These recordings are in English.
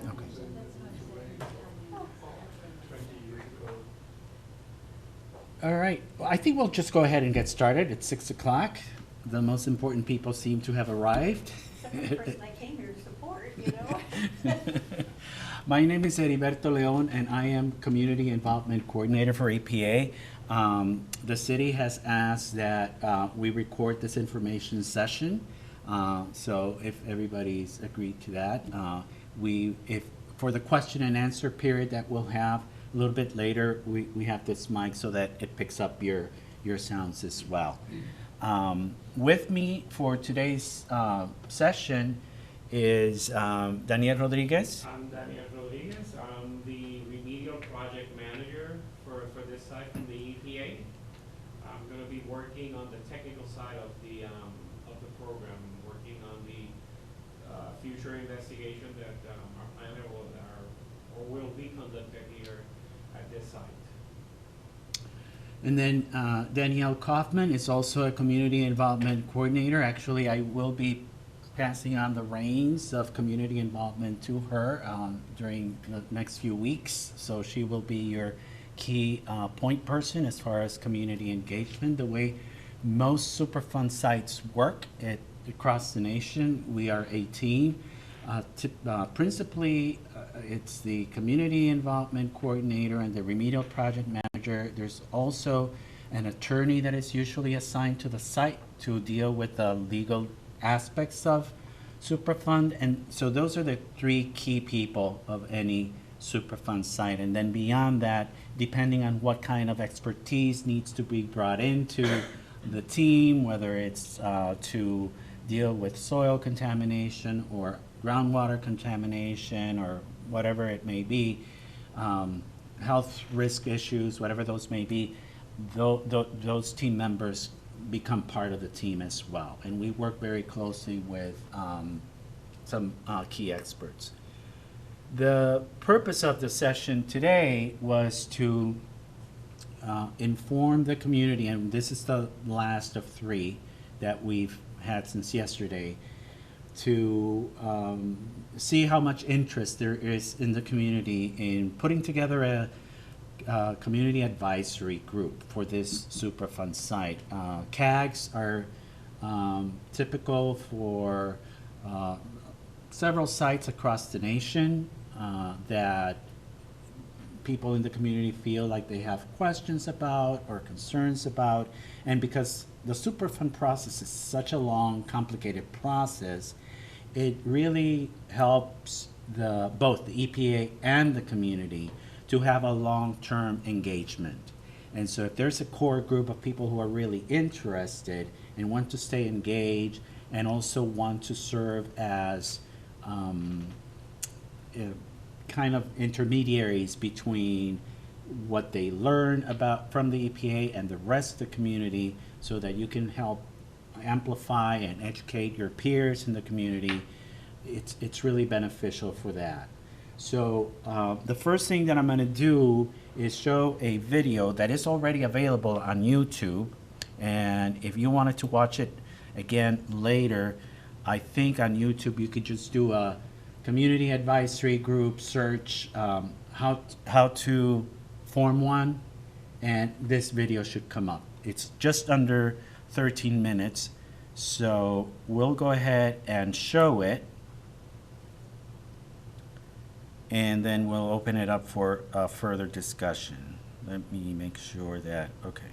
Okay. All right. Well, I think we'll just go ahead and get started. It's 6 o'clock. The most important people seem to have arrived. Except for the person I came here to support, you know? My name is Heriberto Leon, and I am Community Involvement Coordinator for EPA. The city has asked that we record this information session. So if everybody's agreed to that, if for the question and answer period that we'll have a little bit later, we have this mic so that it picks up your sounds as well. With me for today's session is Daniel Rodriguez. I'm Daniel Rodriguez. I'm the remedial project manager for this site from the EPA. I'm going to be working on the technical side of the program, working on the future investigation that our planner will be conducted here at this site. And then Danielle Kaufman is also a community involvement coordinator. Actually, I will be passing on the reins of community involvement to her during the next few weeks. So she will be your key point person as far as community engagement. The way most Superfund sites work across the nation, we are a team. Principally, it's the community involvement coordinator and the remedial project manager. There's also an attorney that is usually assigned to the site to deal with the legal aspects of Superfund. And so those are the three key people of any Superfund site. And then beyond that, depending on what kind of expertise needs to be brought into the team, whether it's to deal with soil contamination or groundwater contamination or whatever it may be, health risk issues, whatever those may be, those team members become part of the team as well. And we work very closely with some key experts. The purpose of the session today was to inform the community, and this is the last of three that we've had since yesterday, to see how much interest there is in the community in putting together a community advisory group for this Superfund site. CAGs are typical for several sites across the nation that people in the community feel like they have questions about or concerns about. And because the Superfund process is such a long, complicated process, it really helps both the EPA and the community to have a long-term engagement. And so if there's a core group of people who are really interested and want to stay engaged and also want to serve as kind of intermediaries between what they learn about from the EPA and the rest of the community, so that you can help amplify and educate your peers in the community, it's really beneficial for that. So the first thing that I'm going to do is show a video that is already available on YouTube, and if you wanted to watch it again later, I think on YouTube you could just do a community advisory group search, how to form one, and this video should come up. It's just under 13 minutes, so we'll go ahead and show it, and then we'll open it up for further discussion. Let me make sure that, okay.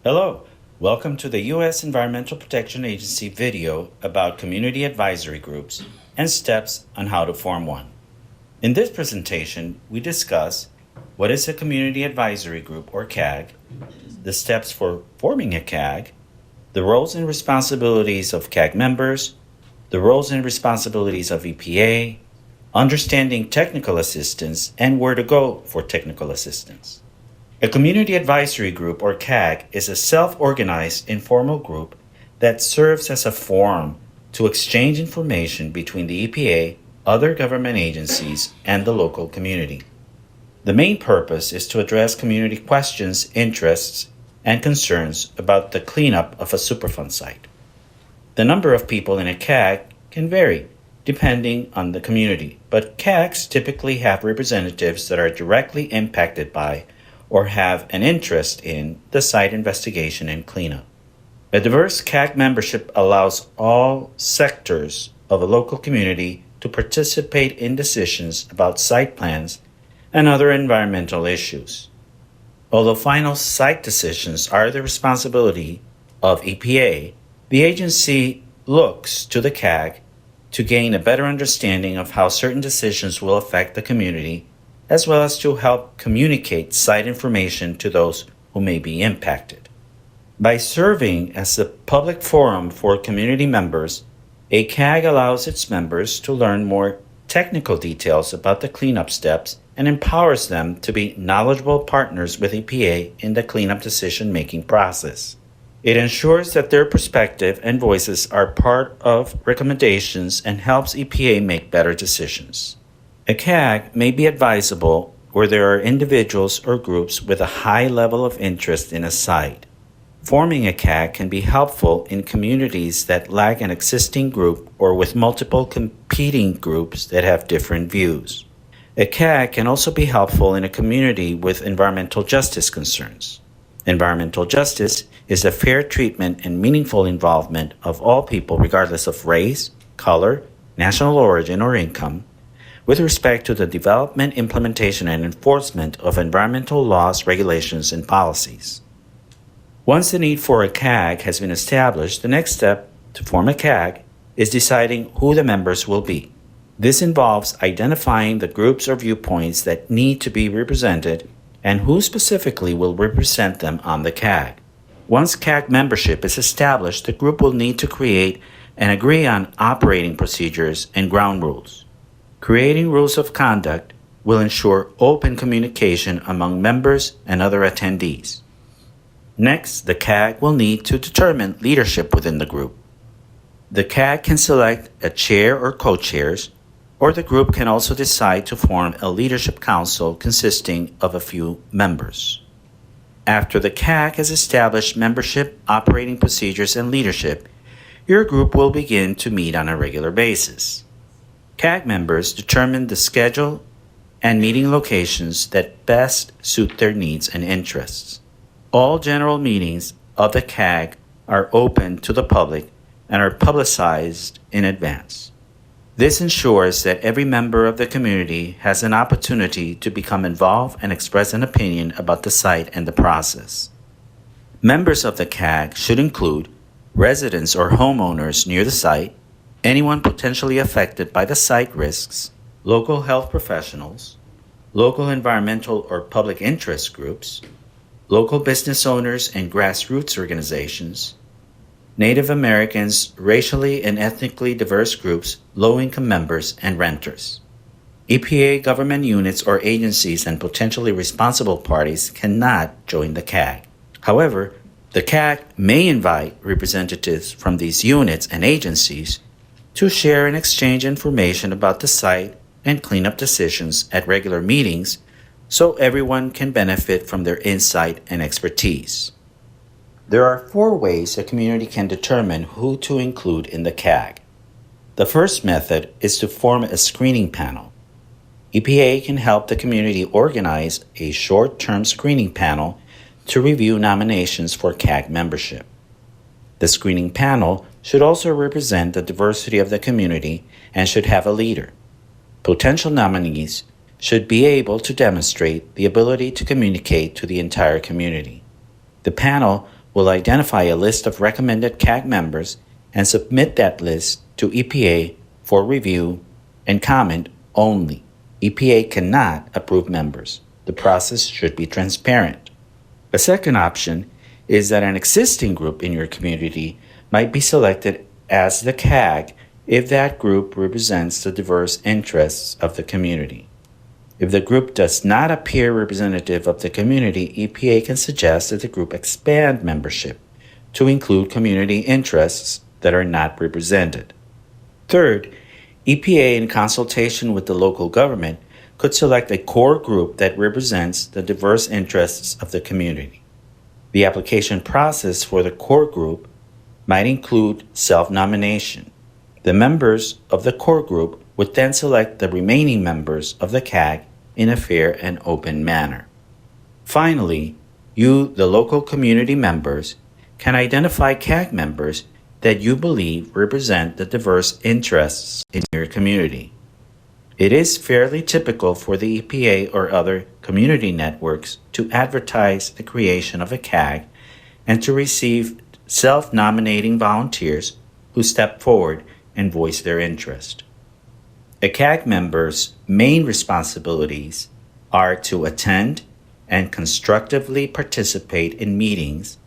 Hello, welcome to the U.S. Environmental Protection Agency video about community advisory groups and steps on how to form one. In this presentation, we discuss what is a community advisory group or CAG, the steps for forming a CAG, the roles and responsibilities of CAG members, the roles and responsibilities of EPA, understanding technical assistance, and where to go for technical assistance. A community advisory group or CAG is a self-organized informal group that serves as a forum to exchange information between the EPA, other government agencies, and the local community. The main purpose is to address community questions, interests, and concerns about the cleanup of a Superfund site. The number of people in a CAG can vary, depending on the community, but CAGs typically have representatives that are directly impacted by or have an interest in the site investigation and cleanup. A diverse CAG membership allows all sectors of a local community to participate in decisions about site plans and other environmental issues. Although final site decisions are the responsibility of EPA, the agency looks to the CAG to gain a better understanding of how certain decisions will affect the community, as well as to help communicate site information to those who may be impacted. By serving as a public forum for community members, a CAG allows its members to learn more technical details about the cleanup steps and empowers them to be knowledgeable partners with EPA in the cleanup decision-making process. It ensures that their perspective and voices are part of recommendations and helps EPA make better decisions. A CAG may be advisable where there are individuals or groups with a high level of interest in a site. Forming a CAG can be helpful in communities that lack an existing group or with multiple competing groups that have different views. A CAG can also be helpful in a community with environmental justice concerns. Environmental justice is the fair treatment and meaningful involvement of all people regardless of race, color, national origin, or income, with respect to the development, implementation, and enforcement of environmental laws, regulations, and policies. Once the need for a CAG has been established, the next step to form a CAG is deciding who the members will be. This involves identifying the groups or viewpoints that need to be represented and who specifically will represent them on the CAG. Once CAG membership is established, the group will need to create and agree on operating procedures and ground rules. Creating rules of conduct will ensure open communication among members and other attendees. Next, the CAG will need to determine leadership within the group. The CAG can select a chair or co-chairs, or the group can also decide to form a leadership council consisting of a few members. After the CAG has established membership, operating procedures, and leadership, your group will begin to meet on a regular basis. CAG members determine the schedule and meeting locations that best suit their needs and interests. All general meetings of the CAG are open to the public and are publicized in advance. This ensures that every member of the community has an opportunity to become involved and express an opinion about the site and the process. Members of the CAG should include residents or homeowners near the site, anyone potentially affected by the site risks, local health professionals, local environmental or public interest groups, local business owners and grassroots organizations, Native Americans, racially and ethnically diverse groups, low-income members, and renters. EPA government units or agencies and potentially responsible parties cannot join the CAG. However, the CAG may invite representatives from these units and agencies to share and exchange information about the site and cleanup decisions at regular meetings so everyone can benefit from their insight and expertise. There are 4 ways a community can determine who to include in the CAG. The first method is to form a screening panel. EPA can help the community organize a short-term screening panel to review nominations for CAG membership. The screening panel should also represent the diversity of the community and should have a leader. Potential nominees should be able to demonstrate the ability to communicate to the entire community. The panel will identify a list of recommended CAG members and submit that list to EPA for review and comment only. EPA cannot approve members. The process should be transparent. A second option is that an existing group in your community might be selected as the CAG if that group represents the diverse interests of the community. If the group does not appear representative of the community, EPA can suggest that the group expand membership to include community interests that are not represented. Third, EPA, in consultation with the local government, could select a core group that represents the diverse interests of the community. The application process for the core group might include self-nomination. The members of the core group would then select the remaining members of the CAG in a fair and open manner. Finally, you, the local community members, can identify CAG members that you believe represent the diverse interests in your community. It is fairly typical for the EPA or other community networks to advertise the creation of a CAG and to receive self-nominating volunteers who step forward and voice their interest. A CAG member's main responsibilities are to attend and constructively participate in meetings,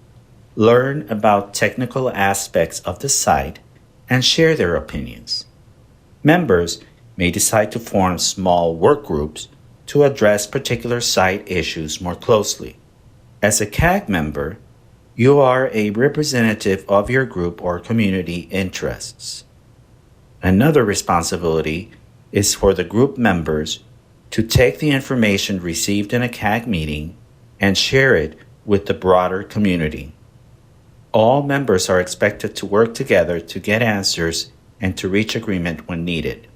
learn about technical aspects of the site, and share their opinions. Members may decide to form small work groups to address particular site issues more closely. As a CAG member, you are a representative of your group or community interests. Another responsibility is for the group members to take the information received in a CAG meeting and share it with the broader community. All members are expected to work together to get answers and to reach agreement when needed.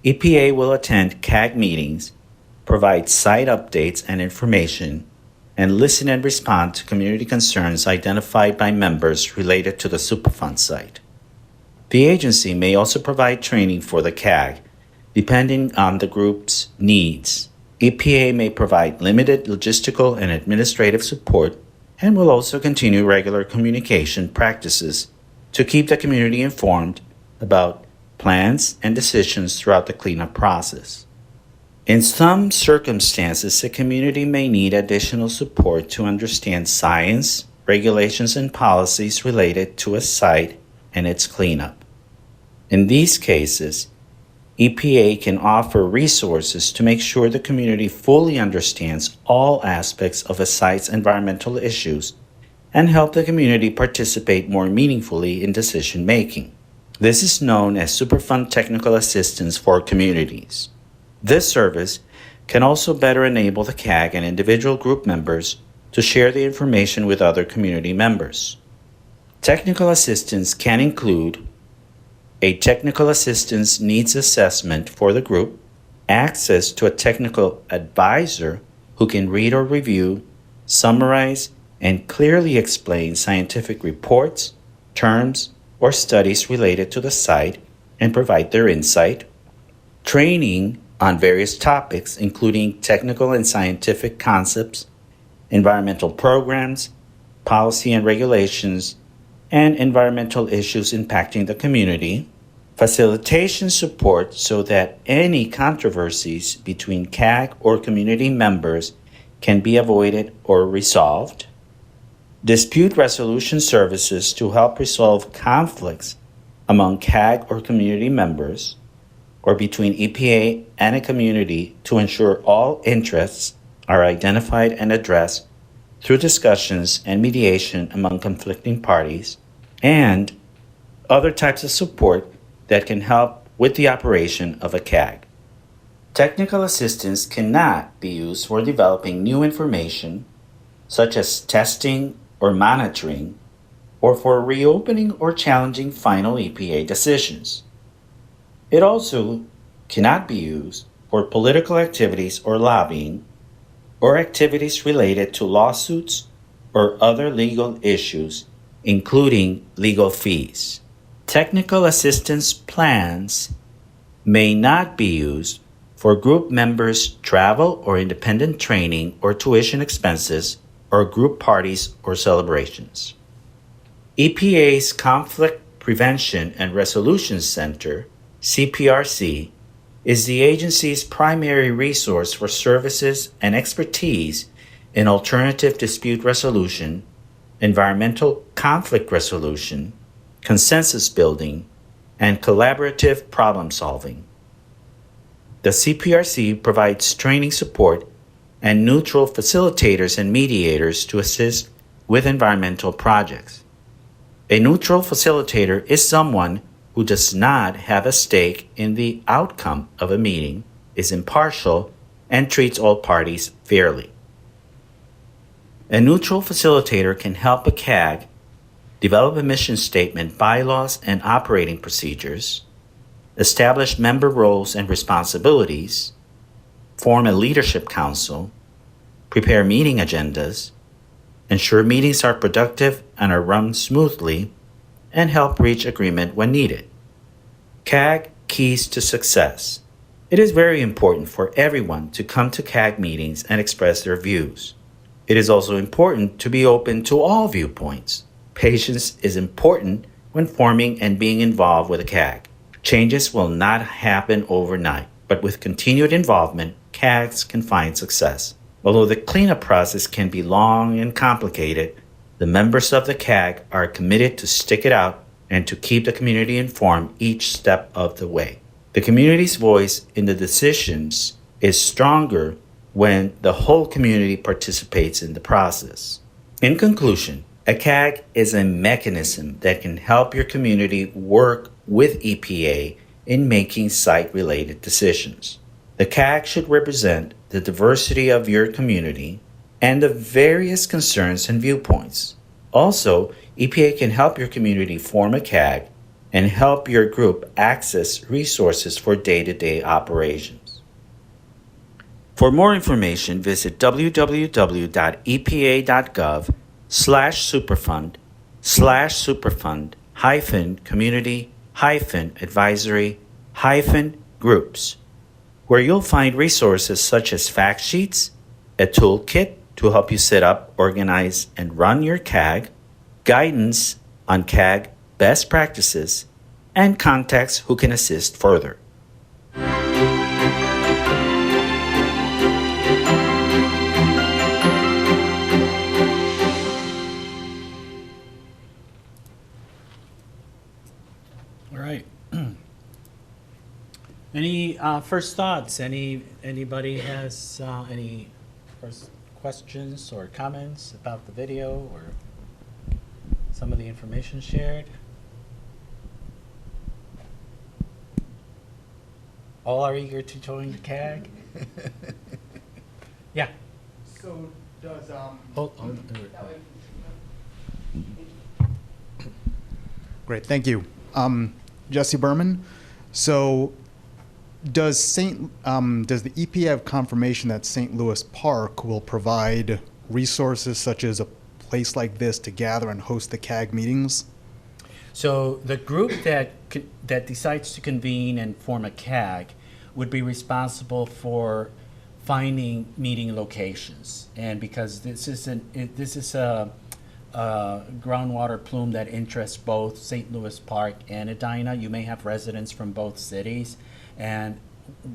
EPA will attend CAG meetings, provide site updates and information, and listen and respond to community concerns identified by members related to the Superfund site. The agency may also provide training for the CAG, depending on the group's needs. EPA may provide limited logistical and administrative support and will also continue regular communication practices to keep the community informed about plans and decisions throughout the cleanup process. In some circumstances, the community may need additional support to understand science, regulations, and policies related to a site and its cleanup. In these cases, EPA can offer resources to make sure the community fully understands all aspects of a site's environmental issues and help the community participate more meaningfully in decision making. This is known as Superfund Technical Assistance for Communities. This service can also better enable the CAG and individual group members to share the information with other community members. Technical assistance can include a technical assistance needs assessment for the group, access to a technical advisor who can read or review, summarize, and clearly explain scientific reports, terms, or studies related to the site and provide their insight, training on various topics including technical and scientific concepts, environmental programs, policy and regulations, and environmental issues impacting the community, facilitation support so that any controversies between CAG or community members can be avoided or resolved, dispute resolution services to help resolve conflicts among CAG or community members, or between EPA and a community to ensure all interests are identified and addressed through discussions and mediation among conflicting parties, and other types of support that can help with the operation of a CAG. Technical assistance cannot be used for developing new information, such as testing or monitoring, or for reopening or challenging final EPA decisions. It also cannot be used for political activities or lobbying, or activities related to lawsuits or other legal issues, including legal fees. Technical assistance plans may not be used for group members' travel or independent training or tuition expenses or group parties or celebrations. EPA's Conflict Prevention and Resolution Center, CPRC, is the agency's primary resource for services and expertise in alternative dispute resolution, environmental conflict resolution, consensus building, and collaborative problem solving. The CPRC provides training support and neutral facilitators and mediators to assist with environmental projects. A neutral facilitator is someone who does not have a stake in the outcome of a meeting, is impartial, and treats all parties fairly. A neutral facilitator can help a CAG develop a mission statement, bylaws, and operating procedures, establish member roles and responsibilities, form a leadership council, prepare meeting agendas, ensure meetings are productive and are run smoothly, and help reach agreement when needed. CAG Keys to Success. It is very important for everyone to come to CAG meetings and express their views. It is also important to be open to all viewpoints. Patience is important when forming and being involved with a CAG. Changes will not happen overnight, but with continued involvement, CAGs can find success. Although the cleanup process can be long and complicated, the members of the CAG are committed to stick it out and to keep the community informed each step of the way. The community's voice in the decisions is stronger when the whole community participates in the process. In conclusion, a CAG is a mechanism that can help your community work with EPA in making site-related decisions. The CAG should represent the diversity of your community and the various concerns and viewpoints. Also, EPA can help your community form a CAG and help your group access resources for day-to-day operations. For more information, visit www.epa.gov/superfund/community-advisory-groups, where you'll find resources such as fact sheets, a toolkit to help you set up, organize, and run your CAG, guidance on CAG best practices, and contacts who can assist further. All right. Any first thoughts? Anybody has any first questions or comments about the video or some of the information shared? All are eager to join the CAG? Yeah. So does Hold. Great, thank you. Jesse Berman. So does the EPA have confirmation that St. Louis Park will provide resources such as a place like this to gather and host the CAG meetings? So the group that decides to convene and form a CAG would be responsible for finding meeting locations, and because this is a groundwater plume that interests both St. Louis Park and Edina. You may have residents from both cities, and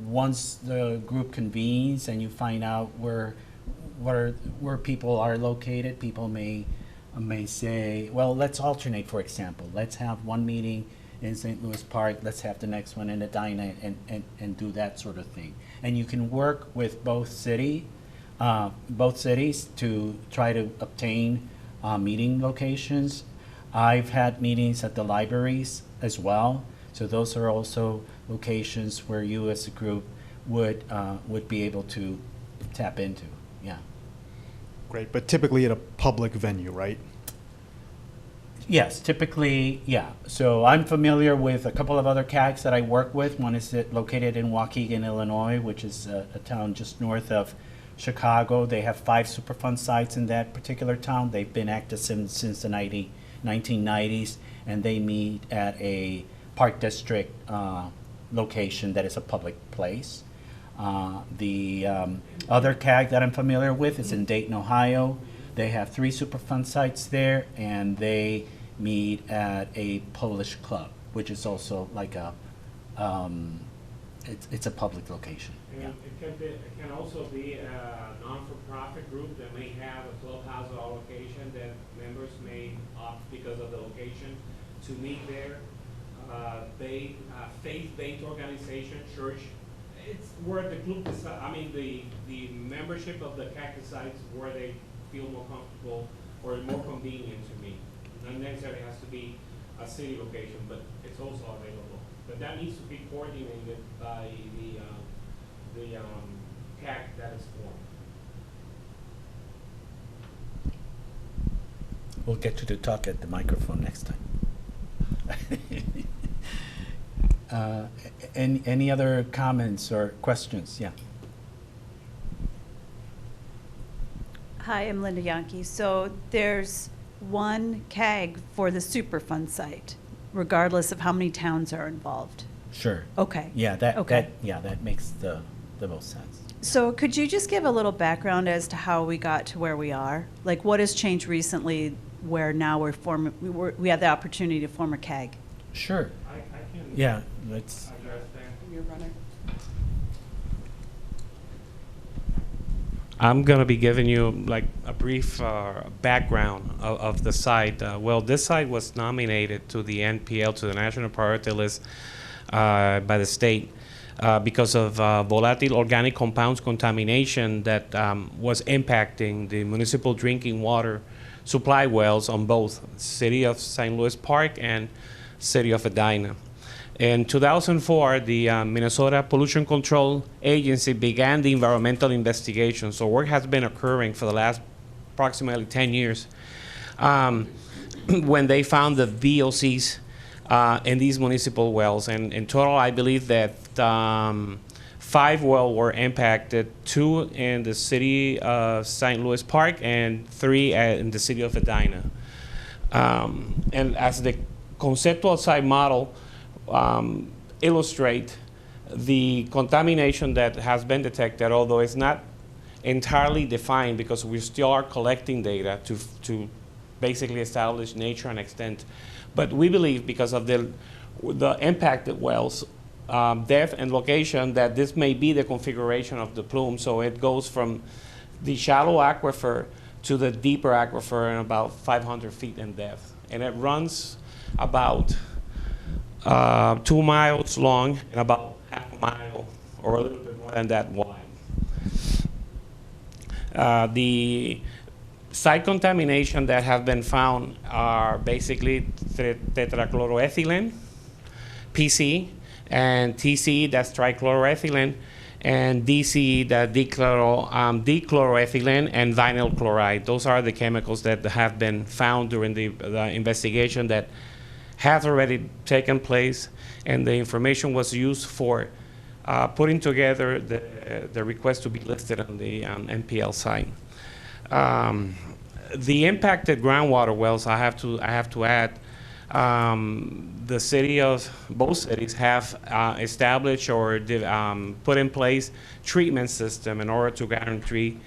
once the group convenes and you find out where people are located, people may say, well, let's alternate. For example, let's have one meeting in St. Louis Park, let's have the next one in Edina, and do that sort of thing. And you can work with both cities to try to obtain meeting locations. I've had meetings at the libraries as well, so those are also locations where you as a group would be able to tap into. Yeah. Great, but typically at a public venue, right? Yes, typically, yeah. So I'm familiar with a couple of other CAGs that I work with. One is located in Waukegan, Illinois, which is a town just north of Chicago. They have 5 Superfund sites in that particular town. They've been active since the 1990s, and they meet at a Park District location that is a public place. The other CAG that I'm familiar with is in Dayton, Ohio. They have 3 Superfund sites there, and they meet at a Polish club, which is also like a it's a public location. And it can also be a non-for-profit group that may have a clubhouse allocation that members may opt because of the location to meet there. Faith-based organization, church. It's where the group the membership of the CAC decides where they feel more comfortable or more convenient to meet. Not necessarily has to be a city location, but it's also available. But that needs to be coordinated by the CAC that is formed. We'll get you to talk at the microphone next time. Any other comments or questions? Yeah. Hi, I'm Linda Yankee. So there's one CAG for the Superfund site, regardless of how many towns are involved. Sure. Okay. Yeah, Okay. that makes the most sense. So could you just give a little background as to how we got to where we are? Like, what has changed recently where now we have the opportunity to form a CAG? Sure. I can Yeah, let's. address that. Your runner. I'm going to be giving you like a brief background of the site. Well, this site was nominated to the NPL, to the National Priority List by the state because of volatile organic compounds contamination that was impacting the municipal drinking water supply wells on both City of St. Louis Park and City of Edina. In 2004, the Minnesota Pollution Control Agency began the environmental investigation. So work has been occurring for the last approximately 10 years when they found the VOCs in these municipal wells. And in total, I believe that 5 wells were impacted, 2 in the city of St. Louis Park and 3 in the city of Edina. And as the conceptual site model illustrate the contamination that has been detected, although it's not entirely defined because we still are collecting data to basically establish nature and extent. But we believe because of the impacted wells, depth and location, that this may be the configuration of the plume. So it goes from the shallow aquifer to the deeper aquifer in about 500 feet in depth. And it runs about 2 miles long and about half a mile or a little bit more than that wide. The site contamination that have been found are basically tetrachloroethylene, PC, and TC, that's trichloroethylene, and DC, that dichloroethylene, and vinyl chloride. Those are the chemicals that have been found during the investigation that has already taken place, and the information was used for putting together the request to be listed on the NPL site. The impacted groundwater wells, I have to add, the city of both cities have established or put in place treatment system in order to guarantee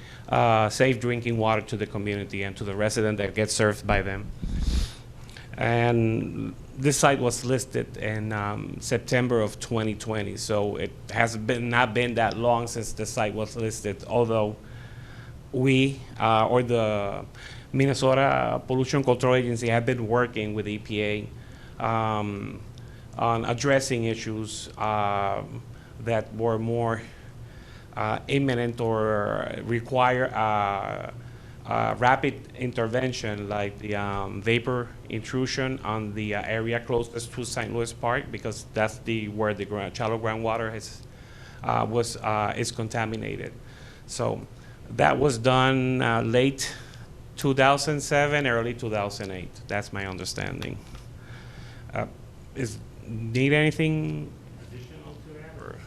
safe drinking water to the community and to the resident that gets served by them. And this site was listed in September of 2020, so it has not been that long since the site was listed, although we, or the Minnesota Pollution Control Agency, have been working with EPA on addressing issues that were more imminent or require rapid intervention, like the vapor intrusion on the area closest to St. Louis Park, because that's where the shallow groundwater is contaminated. So that was done late 2007, early 2008. That's my understanding. Need anything additional to that, or?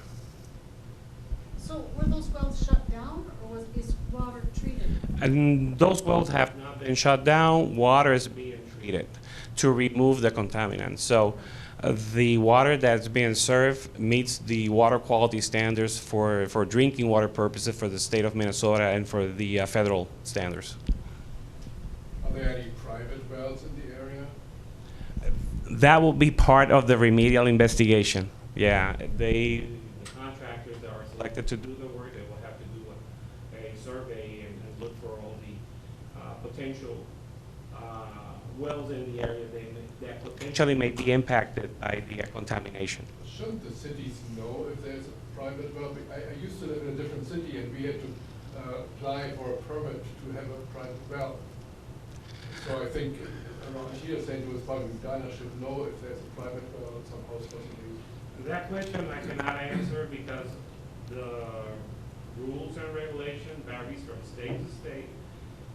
So were those wells shut down, or was this water treated? And those wells have not been shut down. Water is being treated to remove the contaminants. So the water that's being served meets the water quality standards for drinking water purposes for the state of Minnesota and for the federal standards. Are there any private wells in the area? That will be part of the remedial investigation. Yeah, the contractors that are selected to do the work, they will have to do a survey and look for all the potential wells in the area that potentially may be impacted by the contamination. Shouldn't the cities know if there's a private well? I used to live in a different city, and we had to apply for a permit to have a private well. So I think around here, St. Louis Park and Edina should know if there's a private well at some house facilities. That question I cannot answer because the rules and regulation varies from state to state,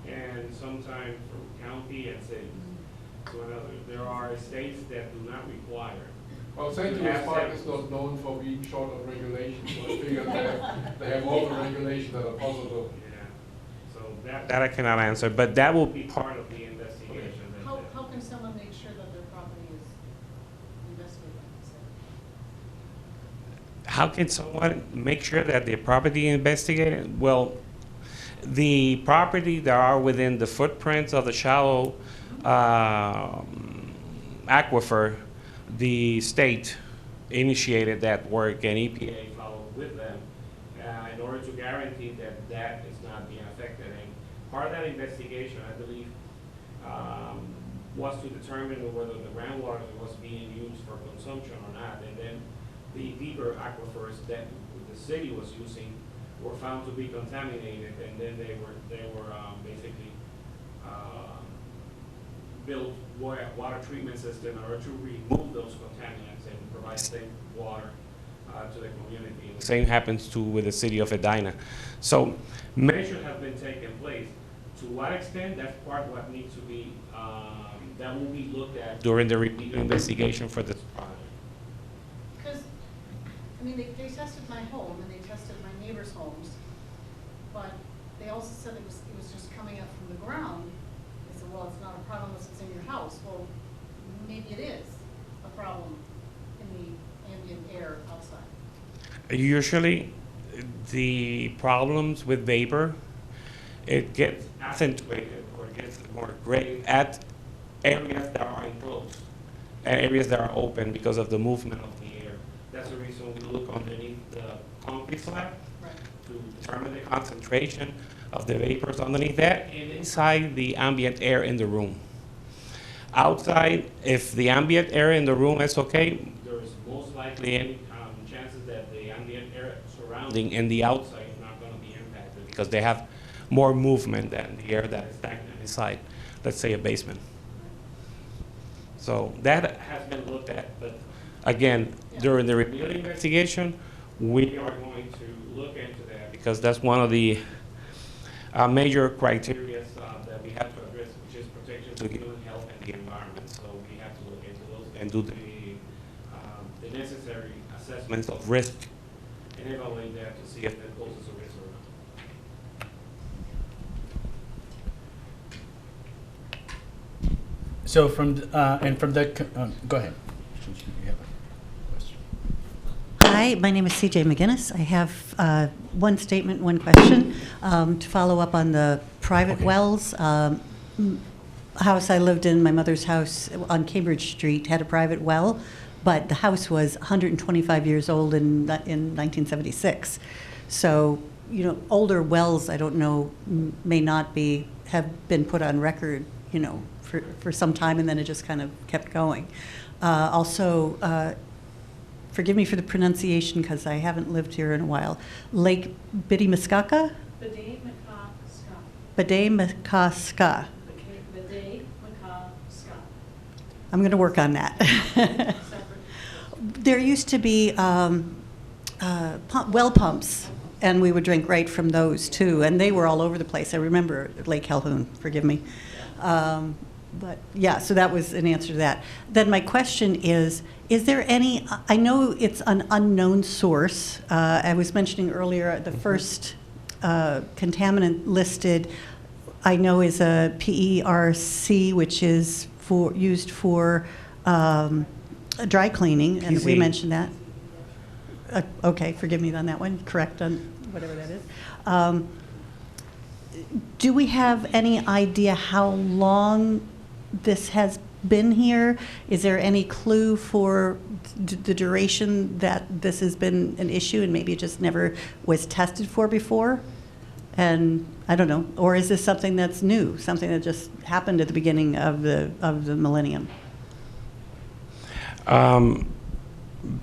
and sometimes from county and city to another. There are states that do not require. Well, St. Louis Park is not known for being short of regulations, so I figure they have all the regulations that are possible. Yeah. So that I cannot answer, but that will be part of the investigation. How can someone make sure that their property is investigated? How can someone make sure that their property is investigated? Well, the property that are within the footprints of the shallow aquifer, the state initiated that work and EPA followed with them in order to guarantee that that is not being affected. And part of that investigation, I believe, was to determine whether the groundwater was being used for consumption or not. And then the deeper aquifers that the city was using were found to be contaminated, and then they were basically built water treatment system in order to remove those contaminants and provide safe water to the community. And the same happens too with the city of Edina. So measures have been taken place. To what extent, that's part of what needs to be, that will be looked at during the review investigation for this project. Because, I mean, they tested my home and they tested my neighbors' homes, but they also said it was just coming up from the ground. They said, well, it's not a problem unless it's in your house. Well, maybe it is a problem in the ambient air outside. Usually, the problems with vapor, it gets accentuated or gets more great at areas that are enclosed and areas that are open because of the movement of the air. That's the reason we look underneath the concrete slab to determine the concentration of the vapors underneath that and inside the ambient air in the room. Outside, if the ambient air in the room is okay, there is most likely any chances that the ambient air surrounding in the outside is not going to be impacted because they have more movement than the air that is stagnant inside, let's say a basement. So that has been looked at, but again, during the review investigation, we are going to look into that because that's one of the major criteria that we have to address, which is protection to human health and the environment. So we have to look into those and do the necessary assessments of risk and evaluate that to see if that poses a risk or not. So from, and from the, go ahead. You have a question. Hi, my name is CJ McGinnis. I have one statement, one question. To follow up on the private Okay. wells, house I lived in, my mother's house on Cambridge Street, had a private well, but the house was 125 years old in 1976. So, you know, older wells, I don't know, may not be, have been put on record, you know, for some time, and then it just kind of kept going. Also, forgive me for the pronunciation because I haven't lived here in a while. Lake Biddy-Muskaka? Bidet-Maka-Ska. Bidet-Makaska. Bidet-Maka-Ska. I'm going to work on that. Separate. There used to be well pumps, and we would drink right from those too, and they were all over the place. I remember Lake Calhoun, forgive me. But yeah, so that was an answer to that. Then my question is there any, I know it's an unknown source. I was mentioning earlier the first contaminant listed, I know is a PERC, which is used for dry cleaning, and we PZ. mentioned that. Okay, forgive me on that one, correct on whatever that is. Do we have any idea how long this has been here? Is there any clue for the duration that this has been an issue and maybe it just never was tested for before? And I don't know, or is this something that's new, something that just happened at the beginning of the millennium?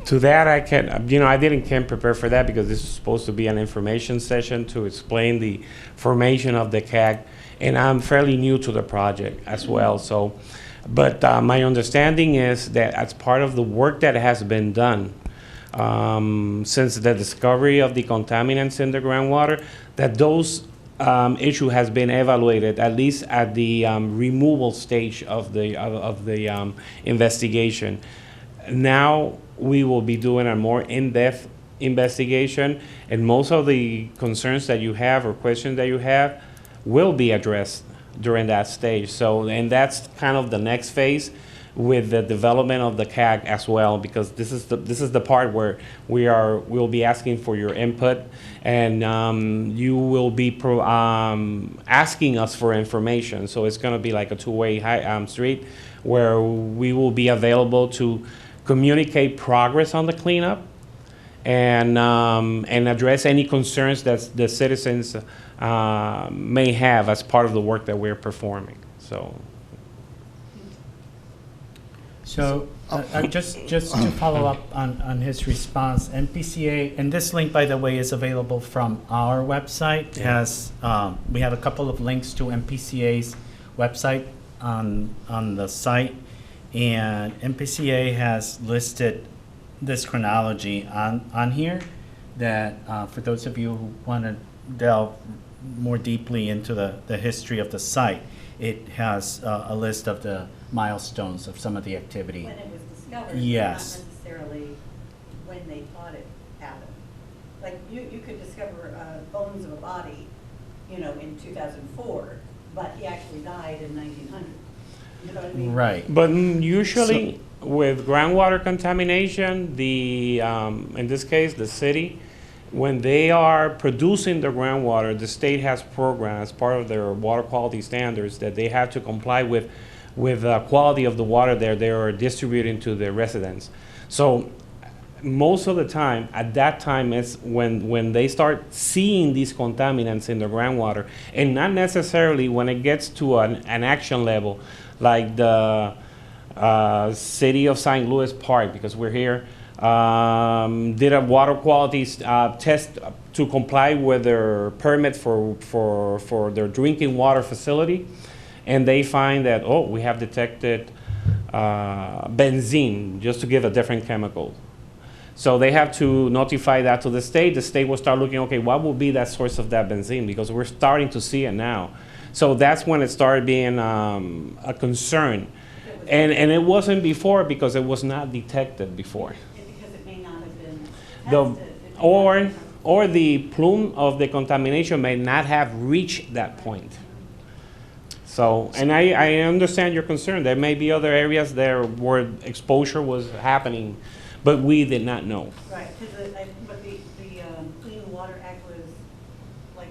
To that, I can, I can't prepare for that because this is supposed to be an information session to explain the formation of the CAG, and I'm fairly new to the project as well. So, but my understanding is that as part of the work that has been done since the discovery of the contaminants in the groundwater, that those issue has been evaluated, at least at the removal stage of the investigation. Now we will be doing a more in-depth investigation, and most of the concerns that you have or questions that you have will be addressed during that stage. So, and that's kind of the next phase with the development of the CAG as well, because this is the part where we'll be asking for your input, and you will be asking us for information. So it's going to be like a two-way street where we will be available to communicate progress on the cleanup and address any concerns that the citizens may have as part of the work that we're performing. So, just to follow up on his response, MPCA, and this link, by the way, is available from our website. We have a couple of links to MPCA's website on the site, and MPCA has listed this chronology on here that for those of you who want to delve more deeply into the history of the site, it has a list of the milestones of some of the activity. When it was discovered, Yes. not necessarily when they thought it happened. Like, you could discover bones of a body, in 2004, but he actually died in 1900. You know what I mean? Right. But usually with groundwater contamination, in this case, the city, when they are producing the groundwater, the state has programs, part of their water quality standards, that they have to comply with the quality of the water they are distributing to the residents. So most of the time, at that time, is when they start seeing these contaminants in the groundwater, and not necessarily when it gets to an action level, like the city of St. Louis Park, because we're here, did a water quality test to comply with their permit for their drinking water facility, and they find that, we have detected benzene, just to give a different chemical. So they have to notify that to the state. The state will start looking, okay, what will be that source of that benzene? Because we're starting to see it now. So that's when it started being a concern. And it wasn't before because it was not detected before. Because it may not have been The, tested. or the plume of the contamination may not have reached that point. So, and I understand your concern. There may be other areas there where exposure was happening, but we did not know. Right, because but the Clean Water Act was like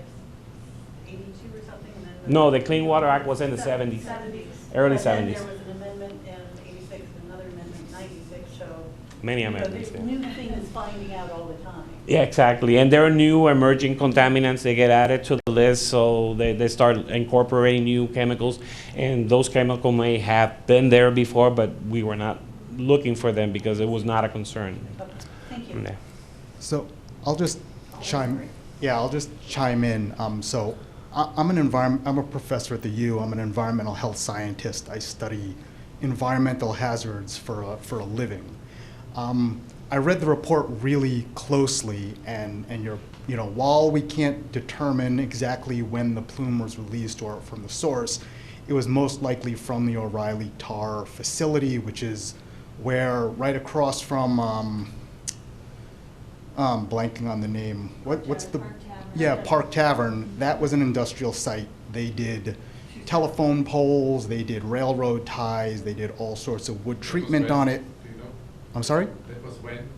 82 or something, and then. No, the Clean Water Act was in the 70s. 70s. Early But then 70s. there was an amendment in 86 and another amendment in 96, so. Many you know, amendments, there's yeah. new things finding out all the time. Yeah, exactly. And there are new emerging contaminants. They get added to the list, so they start incorporating new chemicals. And those chemicals may have been there before, but we were not looking for them because it was not a concern. Okay, thank you. Yeah. So I'll just chime in. So I'm a professor at the U. I'm an environmental health scientist. I study environmental hazards for a living. I read the report really closely, and while we can't determine exactly when the plume was released or from the source, it was most likely from the O'Reilly tar facility, which is where right across from blanking on the name. What's the Park Tavern. Yeah, Park Tavern. That was an industrial site. They did telephone poles, they did railroad ties, they did all sorts of wood treatment on it. Do you know? I'm sorry? That was when?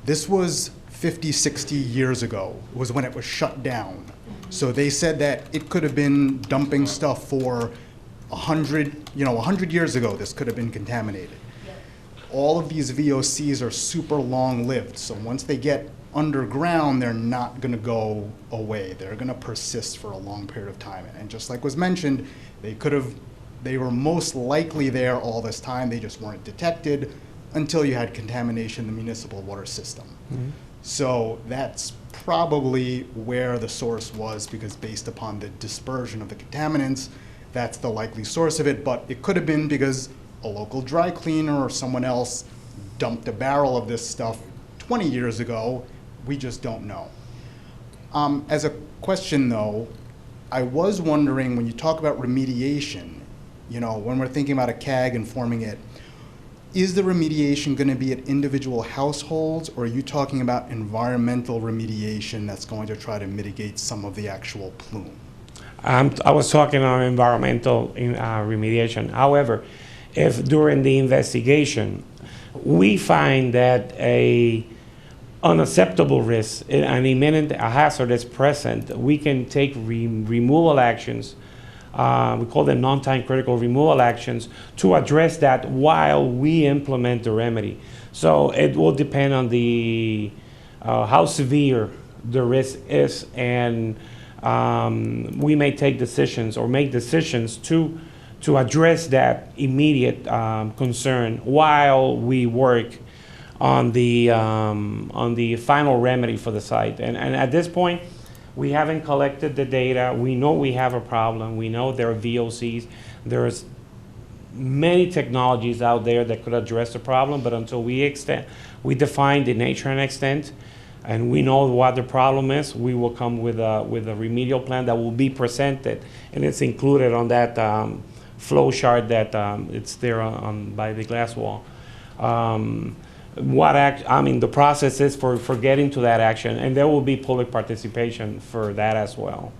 This was 50, 60 years ago, was when it was shut down. So they said that it could have been dumping stuff for 100 years ago, this could have been contaminated. All of these VOCs are super long-lived, so once they get underground, they're not gonna go away. They're gonna persist for a long period of time. And just like was mentioned, they were most likely there all this time, they just weren't detected until you had contamination in the municipal water system. Mm-hmm. So that's probably where the source was, because based upon the dispersion of the contaminants, that's the likely source of it, but it could have been because a local dry cleaner or someone else dumped a barrel of this stuff 20 years ago. We just don't know. As a question though, I was wondering, when you talk about remediation, you know, when we're thinking about a CAG and forming it, is the remediation going to be at individual households, or are you talking about environmental remediation that's going to try to mitigate some of the actual plume? I was talking on environmental remediation. However, if during the investigation we find that a unacceptable risk, an imminent hazard is present, we can take removal actions. We call them non-time critical removal actions to address that while we implement the remedy. So it will depend on the how severe the risk is, and we may take decisions or make decisions to address that immediate concern while we work on the final remedy for the site. And at this point, we haven't collected the data. We know we have a problem. We know there are VOCs. There's many technologies out there that could address the problem, but until we define the nature and extent, and we know what the problem is, we will come with a remedial plan that will be presented, and it's included on that flow chart that it's there by the glass wall. The process is for getting to that action, and there will be public participation for that as well.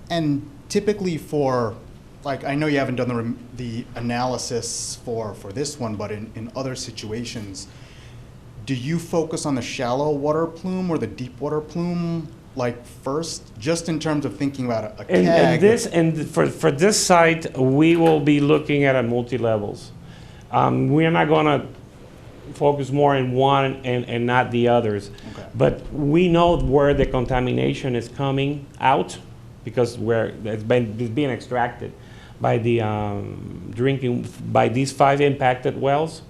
And typically for, like, I know you haven't done the analysis for this one, but in other situations, do you focus on the shallow water plume or the deep water plume, like, first, just in terms of thinking about a CAG? For this site, we will be looking at multi-levels. We're not going to focus more in one and not the others. Okay. But we know where the contamination is coming out, because it's being extracted by the by these 5 impacted wells.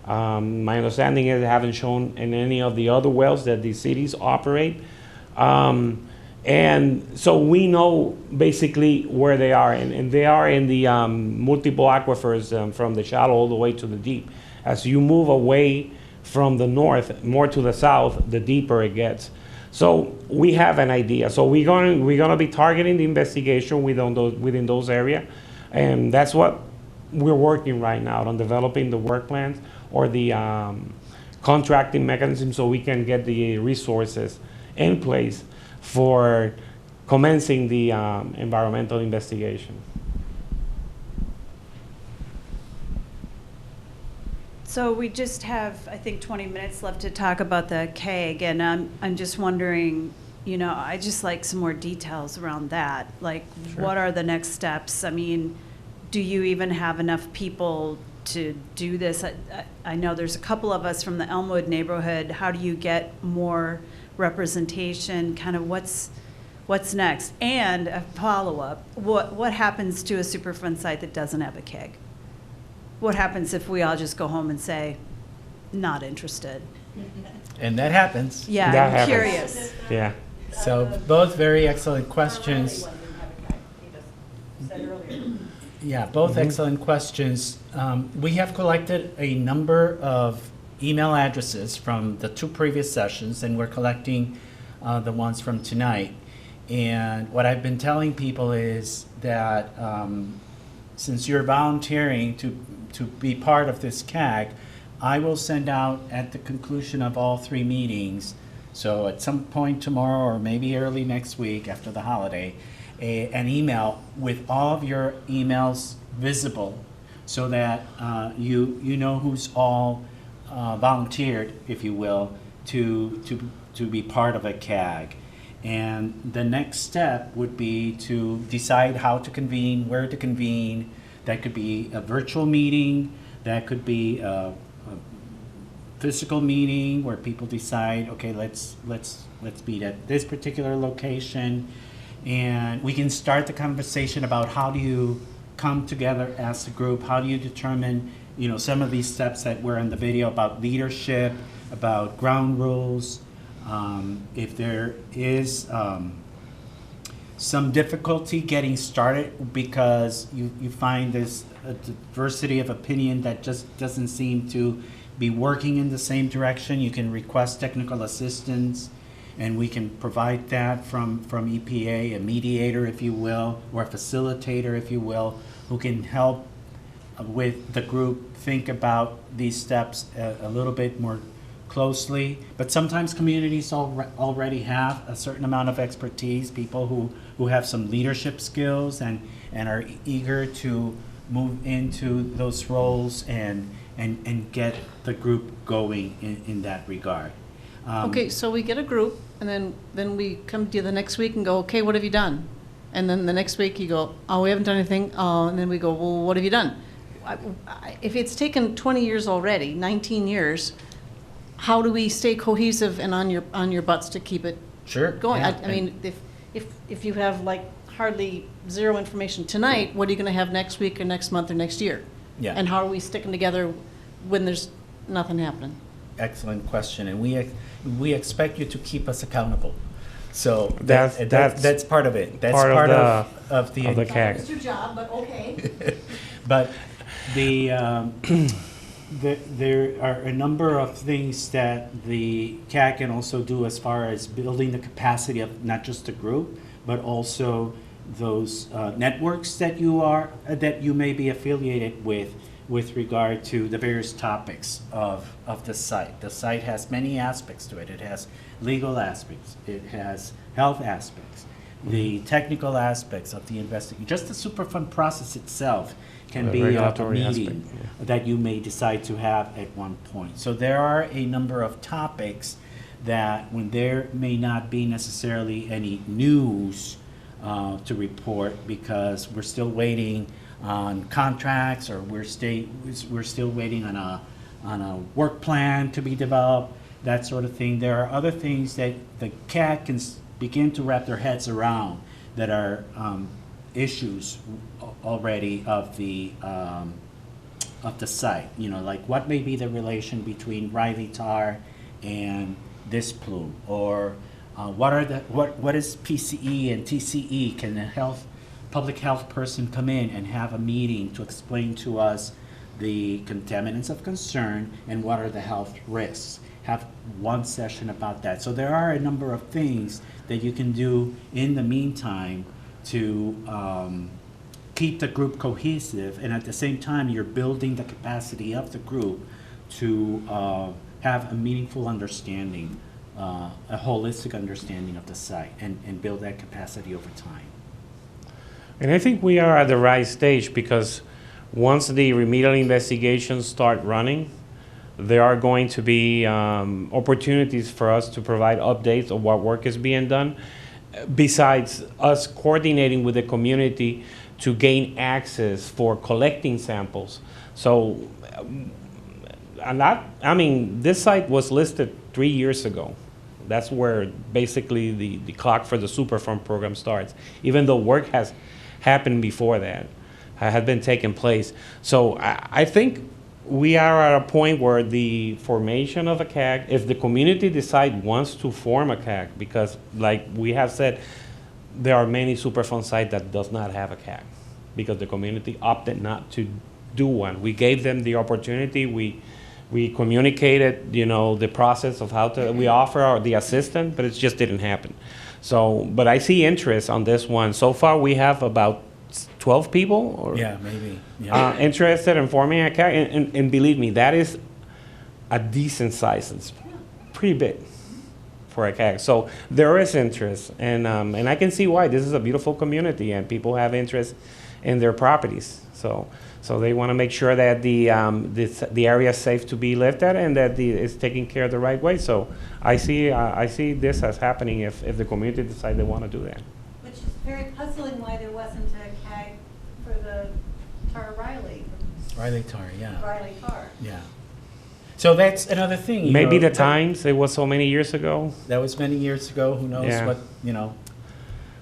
My understanding is they haven't shown in any of the other wells that these cities operate. And so we know basically where they are, and they are in the multiple aquifers from the shallow all the way to the deep. As you move away from the north, more to the south, the deeper it gets. So we have an idea. So we're gonna be targeting the investigation within those areas, and that's what we're working right now on, developing the work plans or the contracting mechanism, so we can get the resources in place for commencing the environmental investigation. So we just have, I think, 20 minutes left to talk about the CAG, and I'm just wondering, you know, I just like some more details around that. Like, Sure. What are the next steps? I mean, do you even have enough people to do this? I know there's a couple of us from the Elmwood neighborhood. How do you get more representation? Kind of what's next? And a follow-up, what happens to a Superfund site that doesn't have a CAG? What happens if we all just go home and say, not interested? And that happens. Yeah, That I'm happens. curious. Yeah. So both very excellent questions. Yeah, both excellent questions. We have collected a number of email addresses from the 2 previous sessions, and we're collecting the ones from tonight. And what I've been telling people is that since you're volunteering to be part of this CAG, I will send out at the conclusion of all 3 meetings, so at some point tomorrow or maybe early next week after the holiday, an email with all of your emails visible, so that you know who's all volunteered, if you will, to be part of a CAG. And the next step would be to decide how to convene, where to convene. That could be a virtual meeting, that could be a physical meeting where people decide, okay, let's meet at this particular location, and we can start the conversation about how do you come together as a group, how do you determine, you know, some of these steps that were in the video about leadership, about ground rules. If there is some difficulty getting started because you find there's a diversity of opinion that just doesn't seem to be working in the same direction, you can request technical assistance. And we can provide that from EPA, a mediator, if you will, or a facilitator, if you will, who can help with the group think about these steps a little bit more closely. But sometimes communities already have a certain amount of expertise, people who have some leadership skills and are eager to move into those roles and get the group going in that regard. Okay, so we get a group, and then we come to you the next week and go, okay, what have you done? And then the next week you go, oh, we haven't done anything. And then we go, well, what have you done? If it's taken 20 years already, 19 years, how do we stay cohesive and on your butts to keep it Sure. going? yeah, I mean, if you have like hardly zero information tonight, what are you going to have next week or next month or next year? Yeah. And how are we sticking together when there's nothing happening? Excellent question, and we expect you to keep us accountable. So That's part of it. That's part of the CAG. It's your job, but okay. But there are a number of things that the CAG can also do as far as building the capacity of not just the group, but also those networks that you may be affiliated with regard to the various topics of the site. The site has many aspects to it. It has legal aspects. It has health aspects. The technical aspects of the investigation. Just the Superfund process itself can The be a regulatory meeting aspect, that you may decide to have at one point. So there are a number of topics that when there may not be necessarily any news to report because we're still waiting on contracts or we're still waiting on a work plan to be developed, that sort of thing. There are other things that the CAG can begin to wrap their heads around that are issues already of the site. You know, like what may be the relation between Riley tar and this plume, or what is PCE and TCE? Can a public health person come in and have a meeting to explain to us the contaminants of concern and what are the health risks? Have one session about that. So there are a number of things that you can do in the meantime to keep the group cohesive, and at the same time you're building the capacity of the group to have a meaningful understanding, a holistic understanding of the site, and build that capacity over time. And I think we are at the right stage because once the remedial investigations start running, there are going to be opportunities for us to provide updates of what work is being done, besides us coordinating with the community to gain access for collecting samples. So, this site was listed 3 years ago. That's where basically the clock for the Superfund program starts, even though work has happened before that, had been taking place. So I think we are at a point where the formation of a CAG, if the community wants to form a CAG, because like we have said, there are many Superfund sites that does not have a CAG because the community opted not to do one. We gave them the opportunity. We communicated, the process of how we offer the assistance, but it just didn't happen. So, but I see interest on this one. So far, we have about 12 people or Yeah, maybe. Yeah. interested in forming a CAG, and believe me, that is a decent size. It's pretty big for a CAG. So there is interest, and I can see why. This is a beautiful community, and people have interest in their properties. So they want to make sure that the area is safe to be lived at and that it's taken care of the right way. So I see this as happening if the community decides they want to do that. Which is very puzzling why there wasn't a CAG for the Riley tar, yeah. Riley tar. Yeah. So that's another thing. you Maybe know, the times, it was so many years ago. That was many years ago. Who knows Yeah.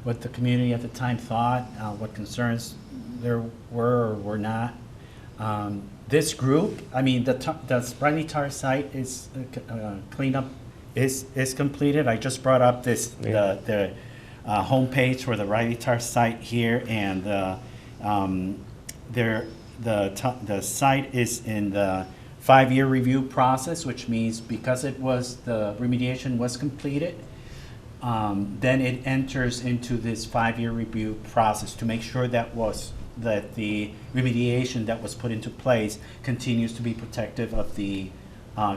what the community at the time thought, what concerns there were or were not. This group, the Riley tar site is cleanup is completed. I just brought up the homepage for the Riley tar site here, and the site is in the 5-year review process, which means because the remediation was completed, then it enters into this 5-year review process to make sure that the remediation that was put into place continues to be protective of the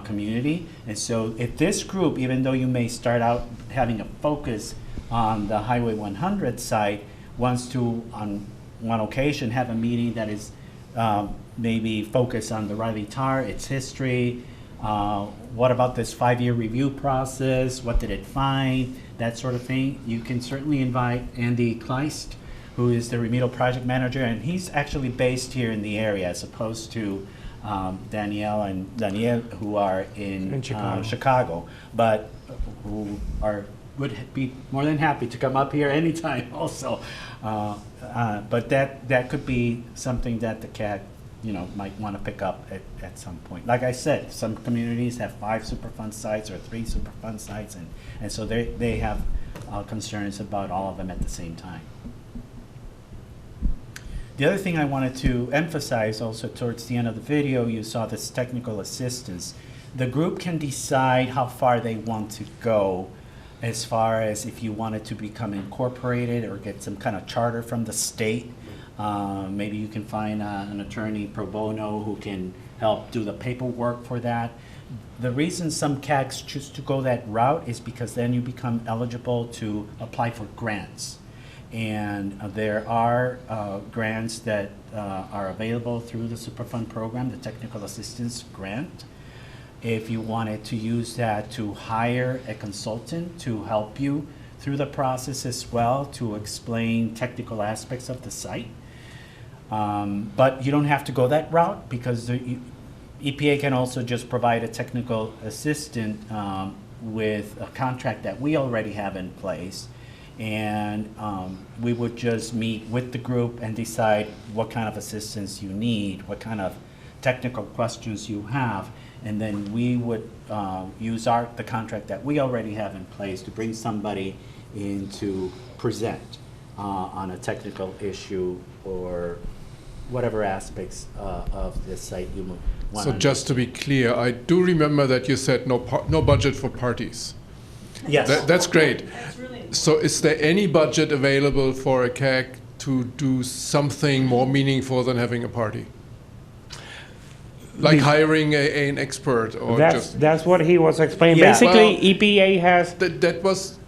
community. And so if this group, even though you may start out having a focus on the Highway 100 site, wants to, on one occasion, have a meeting that is maybe focused on the Riley Tar, its history, what about this 5-year review process, what did it find, that sort of thing, you can certainly invite Andy Kleist, who is the remedial project manager, and he's actually based here in the area as opposed to Danielle and Danielle, who are in Chicago, but who would be more than happy to come up here anytime also. But that could be something that the CAG might want to pick up at some point. Like I said, some communities have 5 Superfund sites or 3 Superfund sites, and so they have concerns about all of them at the same time. The other thing I wanted to emphasize also towards the end of the video, you saw this technical assistance. The group can decide how far they want to go as far as if you wanted to become incorporated or get some kind of charter from the state. Maybe you can find an attorney pro bono who can help do the paperwork for that. The reason some CAGs choose to go that route is because then you become eligible to apply for grants. And there are grants that are available through the Superfund program, the Technical Assistance Grant. If you wanted to use that to hire a consultant to help you through the process as well, to explain technical aspects of the site. But you don't have to go that route because the EPA can also just provide a technical assistant with a contract that we already have in place. And we would just meet with the group and decide what kind of assistance you need, what kind of technical questions you have, and then we would use the contract that we already have in place to bring somebody in to present on a technical issue or whatever aspects of this site you want. So just to be clear, I do remember that you said no budget for parties. Yes. That's great. So is there any budget available for a CAG to do something more meaningful than having a party? Like hiring an expert or that's what he was explaining. Yeah. Basically, Well, EPA has that was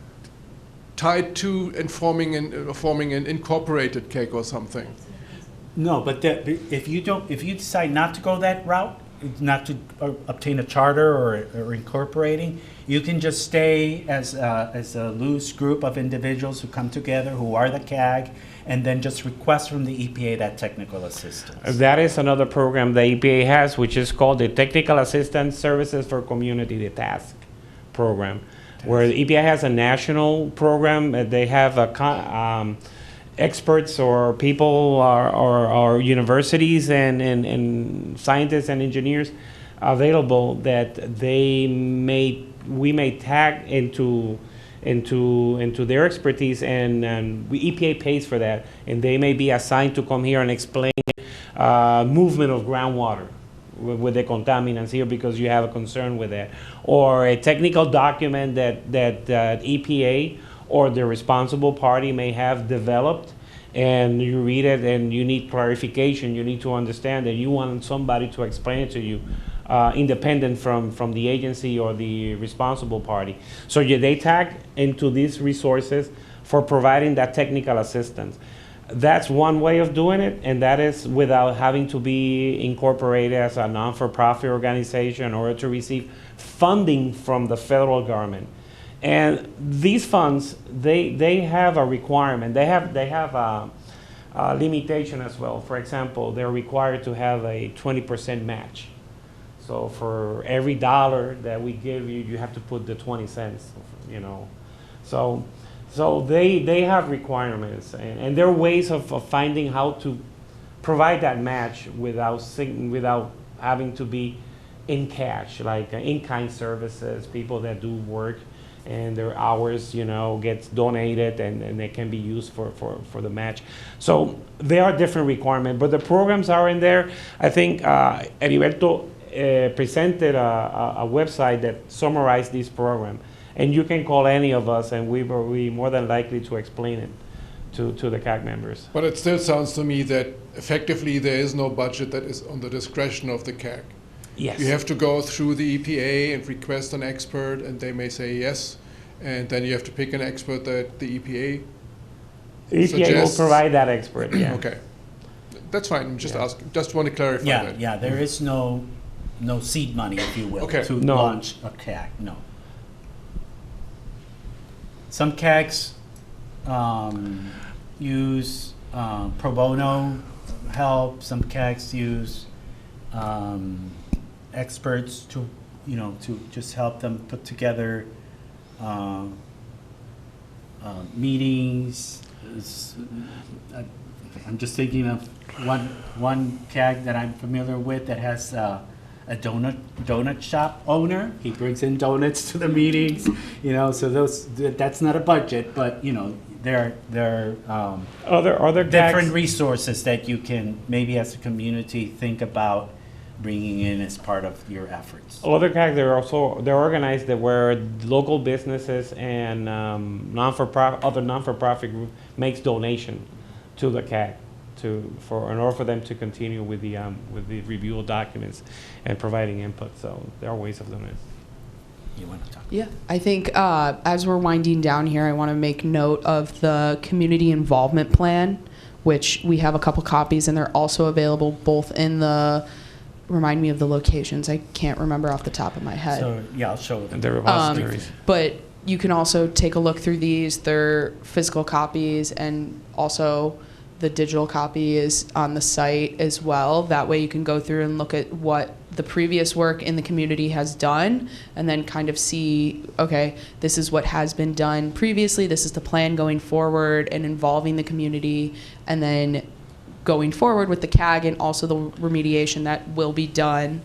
tied to forming an incorporated CAG or something. No, but if you decide not to go that route, not to obtain a charter or incorporating, you can just stay as a loose group of individuals who come together, who are the CAG, and then just request from the EPA that technical assistance. That is another program the EPA has, which is called the Technical Assistance Services for Community, the TASC program, where the EPA has a national program. They have experts or people or universities and scientists and engineers available that we may tag into their expertise, and EPA pays for that, and they may be assigned to come here and explain movement of groundwater with the contaminants here because you have a concern with that, or a technical document that EPA or the responsible party may have developed, and you read it and you need clarification, you need to understand that you want somebody to explain it to you, independent from the agency or the responsible party. So they tag into these resources for providing that technical assistance. That's one way of doing it, and that is without having to be incorporated as a non-for-profit organization or to receive funding from the federal government. And these funds, they have a requirement. They have a limitation as well. For example, they're required to have a 20% match. So for every dollar that we give you, you have to put the 20 cents, So they have requirements, and there are ways of finding how to provide that match without having to be in cash, like in-kind services, people that do work and their hours, gets donated and they can be used for the match. So there are different requirements, but the programs are in there. I think Heriberto presented a website that summarized this program. And you can call any of us, and we will be more than likely to explain it to the CAG members. But it still sounds to me that effectively there is no budget that is on the discretion of the CAG. Yes. You have to go through the EPA and request an expert, and they may say yes, and then you have to pick an expert that the EPA. EPA will suggests- provide that expert, yeah. Okay, that's fine. I'm just Yeah. asking. Just want to clarify Yeah, that. yeah, there is no seed money, if you will, Okay. to No. launch a CAG, no. Some CAGs use pro bono help, some CAGs use experts to, to just help them put together meetings. I'm just thinking of one CAG that I'm familiar with that has a donut shop owner. He brings in donuts to the meetings, so that's not a budget, but, there are Other different CAGs, resources that you can, maybe as a community, think about bringing in as part of your efforts. other CAGs, they're organized that where local businesses and other non-for-profit group makes donation to the CAG in order for them to continue with the review of documents and providing input. So there are ways of doing it. You want to talk? Yeah, I think as we're winding down here, I want to make note of the community involvement plan, which we have a couple copies, and they're also available both in the, remind me of the locations, I can't remember off the top of my head. So, yeah, I'll show them. And the repositories. But you can also take a look through these. They're physical copies, and also the digital copy is on the site as well. That way you can go through and look at what the previous work in the community has done, and then kind of see, okay, this is what has been done previously, this is the plan going forward and involving the community, and then going forward with the CAG and also the remediation that will be done.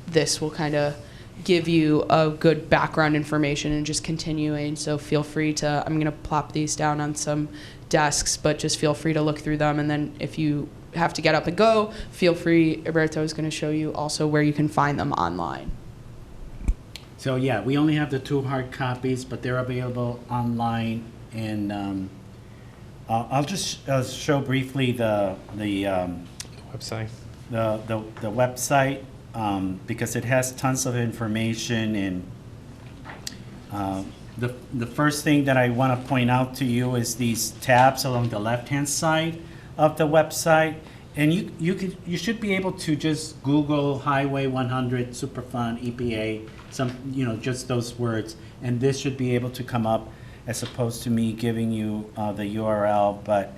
This will kind of give you a good background information and just continuing. So feel free to, I'm going to plop these down on some desks, but just feel free to look through them. And then if you have to get up and go, feel free. Roberto is going to show you also where you can find them online. So, yeah, we only have the 2 hard copies, but they're available online. And I'll just show briefly the Website. website, because it has tons of information. And the first thing that I want to point out to you is these tabs along the left-hand side of the website. And you should be able to just Google Highway 100 Superfund EPA, just those words, and this should be able to come up, as opposed to me giving you the URL. But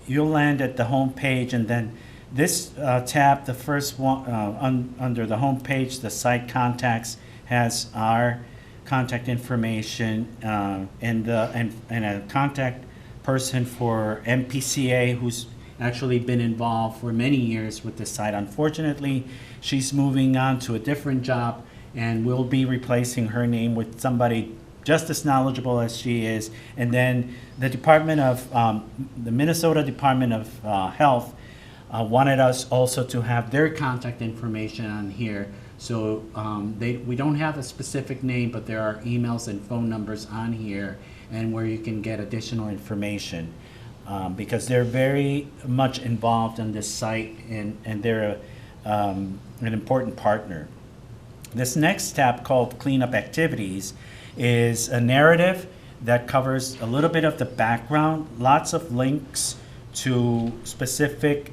you'll land at the home page, and then this tab, the first one under the home page, the site contacts, has our contact information and a contact person for MPCA who's actually been involved for many years with the site. Unfortunately, she's moving on to a different job, and we'll be replacing her name with somebody just as knowledgeable as she is. And then the the Minnesota Department of Health wanted us also to have their contact information on here. So we don't have a specific name, but there are emails and phone numbers on here, and where you can get additional information, because they're very much involved on this site, and they're an important partner. This next tab, called Cleanup Activities, is a narrative that covers a little bit of the background, lots of links to specific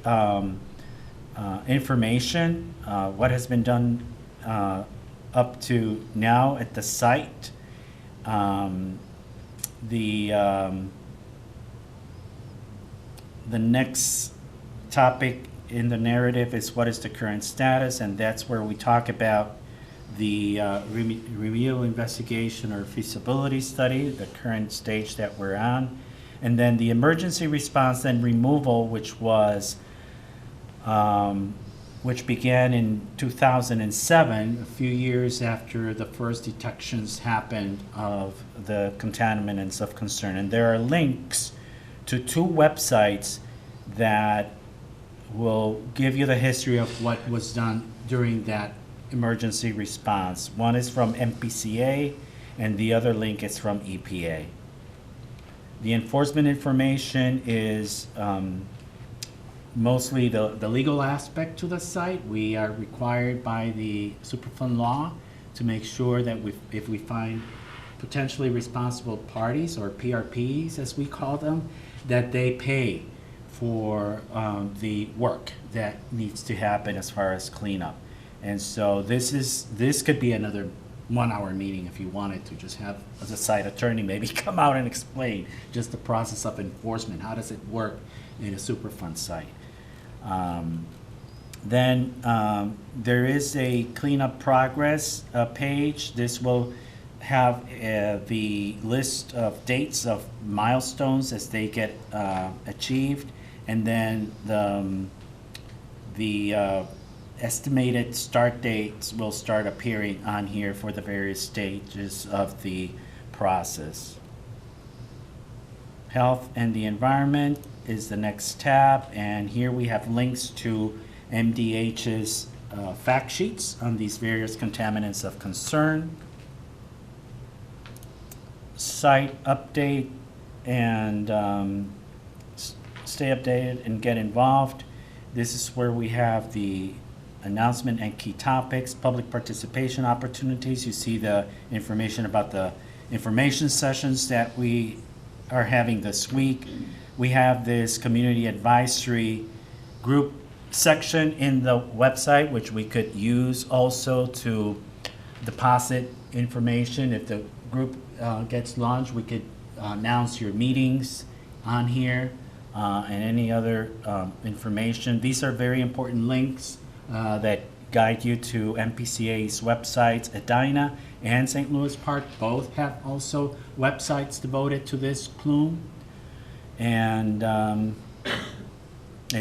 information, what has been done up to now at the site. The next topic in the narrative is what is the current status, and that's where we talk about the remedial investigation or feasibility study, the current stage that we're on, and then the emergency response and removal, which began in 2007, a few years after the first detections happened of the contaminants of concern. And there are links to 2 websites that will give you the history of what was done during that emergency response. One is from MPCA, and the other link is from EPA. The enforcement information is mostly the legal aspect to the site. We are required by the Superfund law to make sure that if we find potentially responsible parties, or PRPs as we call them, that they pay for the work that needs to happen as far as cleanup. And so this could be another 1-hour meeting if you wanted to just have as a site attorney maybe come out and explain just the process of enforcement. How does it work in a Superfund site? Then there is a cleanup progress page. This will have the list of dates of milestones as they get achieved, and then the estimated start dates will start appearing on here for the various stages of the process. Health and the environment is the next tab, and here we have links to MDH's fact sheets on these various contaminants of concern. Site update and stay updated and get involved. This is where we have the announcement and key topics, public participation opportunities. You see the information about the information sessions that we are having this week. We have this community advisory group section in the website, which we could use also to deposit information. If the group gets launched, we could announce your meetings on here and any other information. These are very important links that guide you to MPCA's websites. Edina and St. Louis Park both have also websites devoted to this plume, and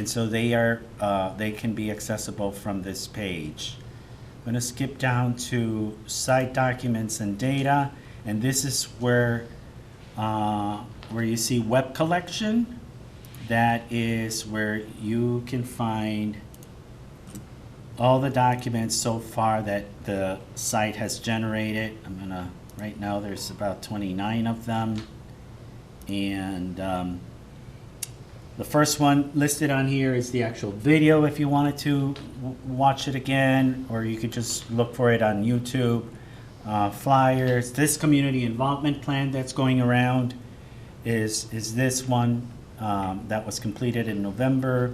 so they can be accessible from this page. I'm going to skip down to site documents and data, and this is where you see web collection. That is where you can find all the documents so far that the site has generated. Right now there's about 29 of them. And the first one listed on here is the actual video if you wanted to watch it again, or you could just look for it on YouTube. Flyers. This community involvement plan that's going around is this one that was completed in November.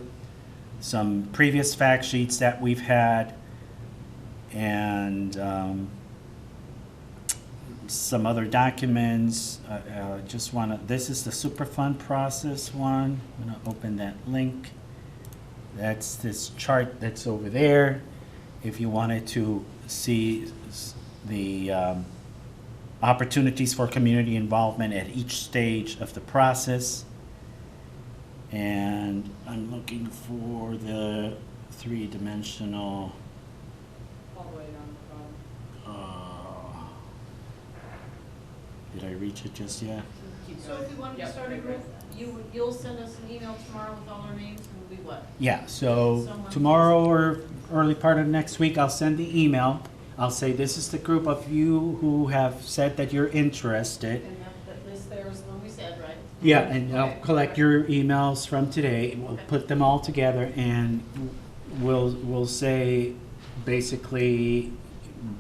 Some previous fact sheets that we've had, and some other documents. This is the Superfund process one. I'm going to open that link. That's this chart that's over there. If you wanted to see the opportunities for community involvement at each stage of the process. And I'm looking for the three-dimensional. All the way down the bottom. Did I reach it just yet? So if we wanted to start a group, you'll send us an email tomorrow with all our names, and we'll be what? Yeah, so tomorrow or early part of next week, I'll send the email. I'll say this is the group of you who have said that you're interested. And that list there is the one we said, right? Yeah, and I'll Okay. collect your emails from today. We'll Okay. put them all together, and we'll say basically,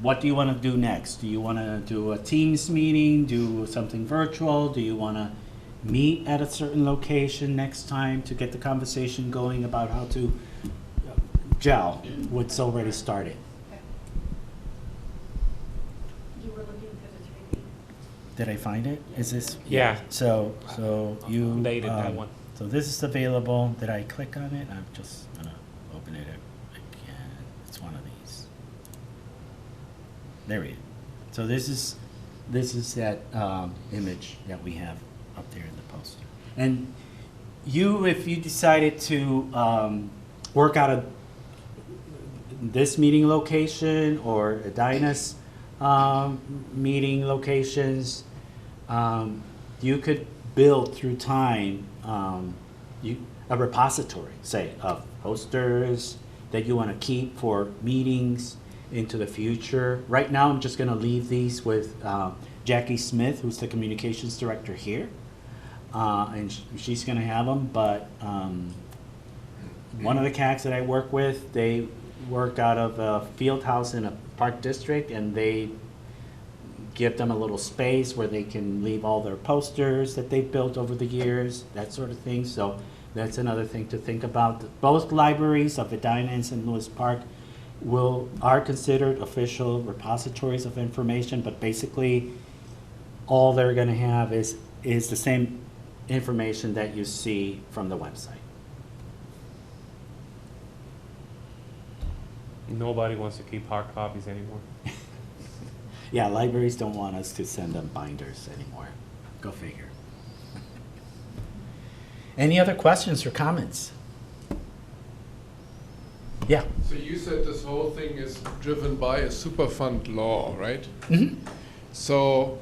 what do you want to do next? Do you want to do a Teams meeting, do something virtual? Do you want to meet at a certain location next time to get the conversation going about how to gel what's already started? You were looking for the 3D. Did I find it? Is this? Yeah. So you. Updated that one. So this is available. Did I click on it? I'm just gonna open it again. It's one of these. There we go. So this is that image that we have up there in the poster. And if you decided to work out of this meeting location or Edina's meeting locations, you could build through time a repository, say, of posters that you want to keep for meetings, into the future. Right now, I'm just gonna leave these with Jackie Smith, who's the communications director here. And she's gonna have them, but one of the CACs that I work with, they work out of a field house in a park district, and they give them a little space where they can leave all their posters that they've built over the years, that sort of thing. So that's another thing to think about. Both libraries of Edina and St. Louis Park are considered official repositories of information, but basically all they're gonna have is the same information that you see from the website. Nobody wants to keep hard copies anymore. Yeah, libraries don't want us to send them binders anymore. Go figure. Any other questions or comments? Yeah. So you said this whole thing is driven by a Superfund law, right? Mm-hmm. So,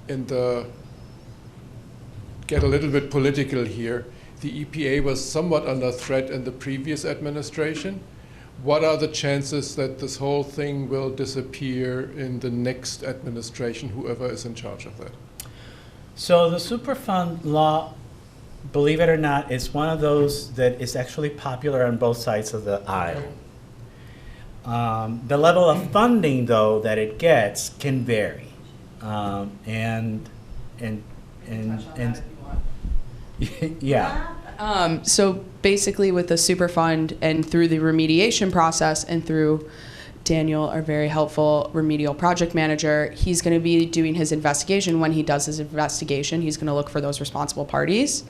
get a little bit political here, the EPA was somewhat under threat in the previous administration. What are the chances that this whole thing will disappear in the next administration, whoever is in charge of that? So the Superfund law, believe it or not, is one of those that is actually popular on both sides of the aisle. The level of funding, though, that it gets can vary. Yeah. So basically with the Superfund and through the remediation process and through Daniel, our very helpful remedial project manager, he's going to be doing his investigation. When he does his investigation, he's going to look for those responsible parties.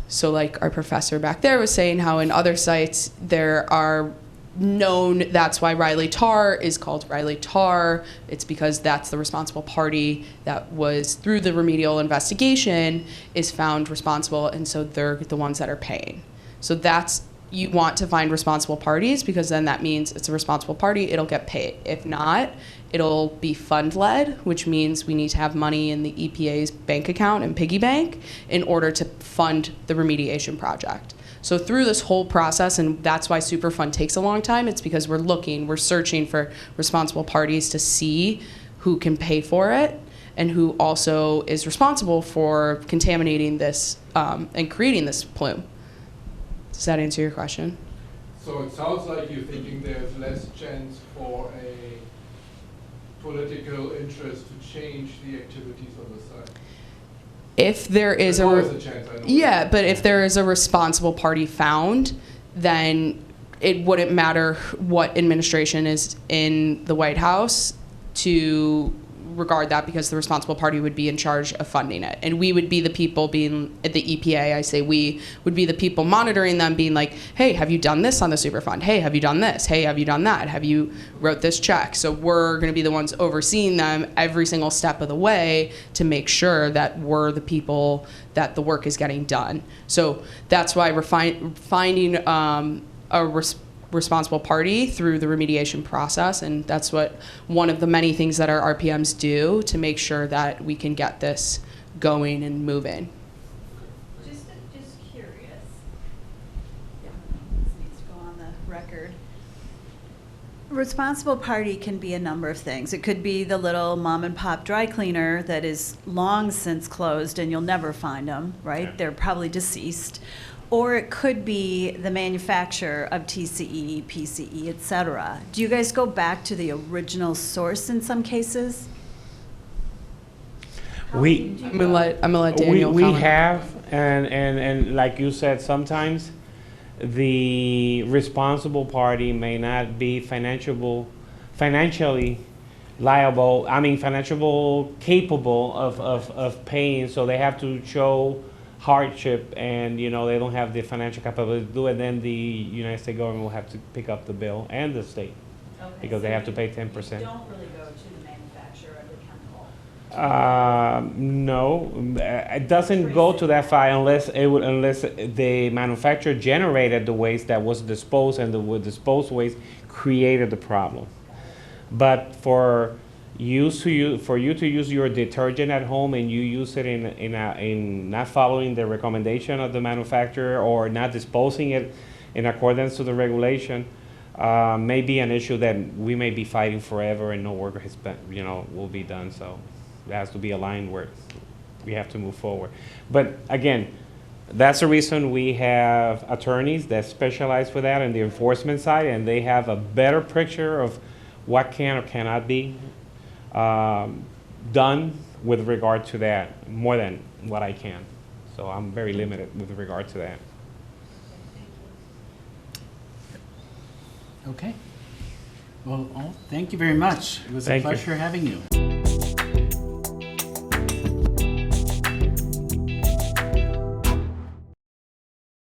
So like our professor back there was saying how in other sites there are known, that's why Riley Tar is called Riley Tar. It's because that's the responsible party that was through the remedial investigation is found responsible, and so they're the ones that are paying. So that's, you want to find responsible parties because then that means it's a responsible party, it'll get paid. If not, it'll be fund-led, which means we need to have money in the EPA's bank account and piggy bank in order to fund the remediation project. So through this whole process, and that's why Superfund takes a long time, it's because we're searching for responsible parties to see who can pay for it and who also is responsible for contaminating this and creating this plume. Does that answer your question? So it sounds like you're thinking there's less chance for a political interest to change the activities on the site. If there is There's always a chance, I know. yeah, but if there is a responsible party found, then it wouldn't matter what administration is in the White House to regard that, because the responsible party would be in charge of funding it. And we would be the people being, at the EPA, I say we would be the people monitoring them, being like, hey, have you done this on the Superfund? Hey, have you done this? Hey, have you done that? Have you wrote this check? So we're going to be the ones overseeing them every single step of the way to make sure that we're the people that the work is getting done. So that's why we're finding a responsible party through the remediation process, and that's what one of the many things that our RPMs do to make sure that we can get this going and moving. Just curious. Yeah, this needs to go on the record. Responsible party can be a number of things. It could be the little mom and pop dry cleaner that is long since closed and you'll never find them, right? Okay. They're probably deceased. Or it could be the manufacturer of TCE, PCE, et cetera. Do you guys go back to the original source in some cases? I'm gonna let Daniel we comment. have, and like you said, sometimes the responsible party may not be financially liable, financial capable of paying, so they have to show hardship, and they don't have the financial capability to do it, then the United States government will have to pick up the bill, and the state, because they have to pay 10%. You don't really go to the manufacturer of the chemical. No, it doesn't go to that far unless the manufacturer generated the waste that was disposed, and the disposed waste created the problem. But for you to use your detergent at home and you use it in not following the recommendation of the manufacturer or not disposing it in accordance to the regulation, may be an issue that we may be fighting forever and no work has been, will be done. So it has to be a line where we have to move forward. But again, that's the reason we have attorneys that specialize for that in the enforcement side, and they have a better picture of what can or cannot be done with regard to that, more than what I can. So I'm very limited with regard to that. Okay. Well, thank you very much. It was a Thank you. pleasure having you.